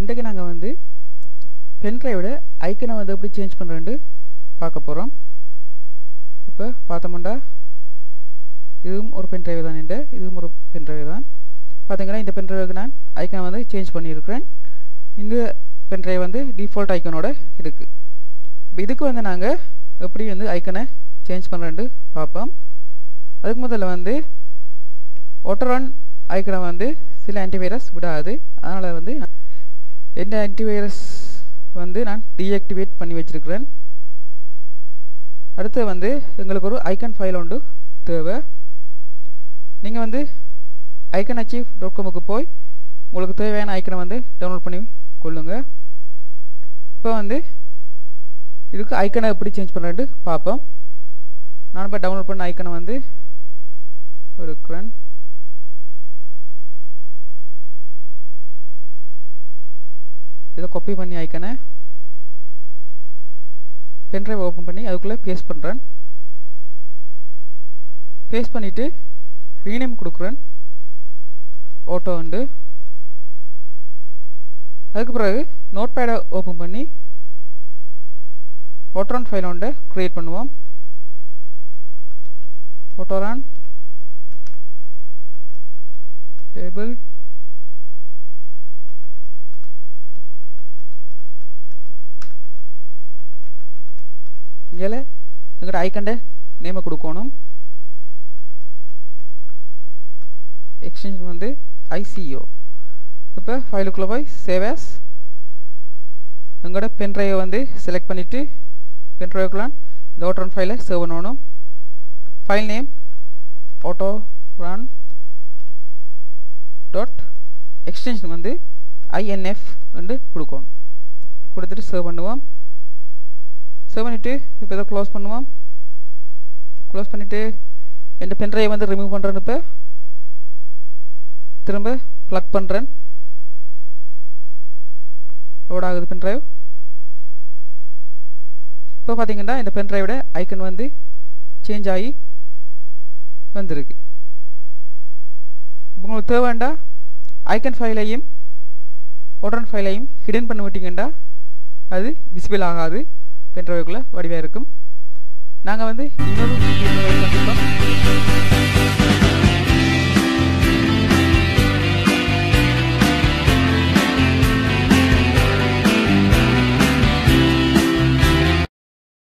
இன்றைக்கு நாங்கள் வந்து பென்ட்ரைவோட ஐக்கனை வந்து எப்படி சேஞ்ச் பண்ணுறேன்னு பார்க்க போகிறோம். இப்போ பார்த்தோம்னா இதுவும் ஒரு பென்ட்ரைவ் தான், இதுவும் ஒரு பென்ட்ரைவ் தான். பார்த்தீங்கன்னா இந்த பென்ட்ரைவுக்கு நான் ஐக்கனை வந்து சேஞ்ச் பண்ணியிருக்கிறேன். இந்த பென்ட்ரைவ் வந்து டிஃபால்ட் ஐக்கனோட இருக்குது. இப்போ இதுக்கு வந்து நாங்கள் எப்படி வந்து ஐக்கனை சேஞ்ச் பண்ணுறேன்னு பார்ப்போம். அதுக்கு முதல்ல வந்து ஒட்டரன் ஐக்கனை வந்து சில ஆன்டிவைரஸ் விடாது. அதனால் வந்து எந்த ஆன்டிவைரஸ் வந்து நான் டீஆக்டிவேட் பண்ணி வச்சுருக்கிறேன். அடுத்து வந்து எங்களுக்கு ஒரு ஐக்கன் ஃபைல் ஒன்று தேவை. நீங்கள் வந்து iconarchive.com போய் உங்களுக்கு தேவையான ஐக்கனை வந்து டவுன்லோட் பண்ணி கொள்ளுங்கள். இப்போ வந்து இதுக்கு ஐக்கனை எப்படி சேஞ்ச் பண்ணுறேன்னு பார்ப்போம். நான் இப்போ டவுன்லோட் பண்ண ஐக்கனை வந்து எடுக்கிறேன். இதை காப்பி பண்ணி ஐக்கனை பென்ட்ரைவ் ஓப்பன் பண்ணி அதுக்குள்ளே பேஸ்ட் பண்ணுறேன். பேஸ்ட் பண்ணிவிட்டு ரீநேம் கொடுக்குறேன் ஆட்டோ உண்டு. அதுக்கு பிறகு நோட் பேடை ஓப்பன் பண்ணி ஒட்டரான் ஃபைல் ஒன்றை க்ரியேட் பண்ணுவோம். ஒட்டரான் டேபிள் இங்கே எங்கிட்ட ஐக்கண்ட நேமை கொடுக்கணும். எக்ஸ்டென்ஷன் வந்து ICO. இப்போ ஃபைலுக்குள்ளே போய் சேவ் ஆஸ் எங்களோட பென்ட்ரைவை வந்து செலக்ட் பண்ணிவிட்டு பென்ட்ரைவுக்குள்ளான் இந்த ஆட்டோரான் ஃபைலை சேவ் பண்ணணும். ஃபைல் நேம் ஆட்டோரான் டாட் எக்ஸ்டென்ஷன் வந்து INF வந்து கொடுக்கணும். கொடுத்துட்டு சேவ் பண்ணுவோம். சேவ் பண்ணிவிட்டு இப்போ இதை க்ளோஸ் பண்ணுவோம். க்ளோஸ் பண்ணிவிட்டு இந்த பென்ட்ரைவை வந்து ரிமூவ் பண்ணுறேன்னு இப்போ திரும்ப ப்ளக் பண்ணுறேன். லோட் ஆகுது பென்ட்ரைவ். இப்போ பார்த்தீங்கன்னா இந்த பென்ட்ரைவோட ஐக்கன் வந்து சேஞ்ச் ஆகி வந்திருக்கு. உங்களுக்கு தேவைண்டா ஐக்கன் ஃபைலையும் ஒட்டரான் ஃபைலையும் ஹிடன் பண்ணி விட்டீங்கன்னா அது விசிபிள் ஆகாது, பென்ட்ரைவுக்குள்ளே வடிவாக இருக்கும். நாங்கள் வந்து இன்னொரு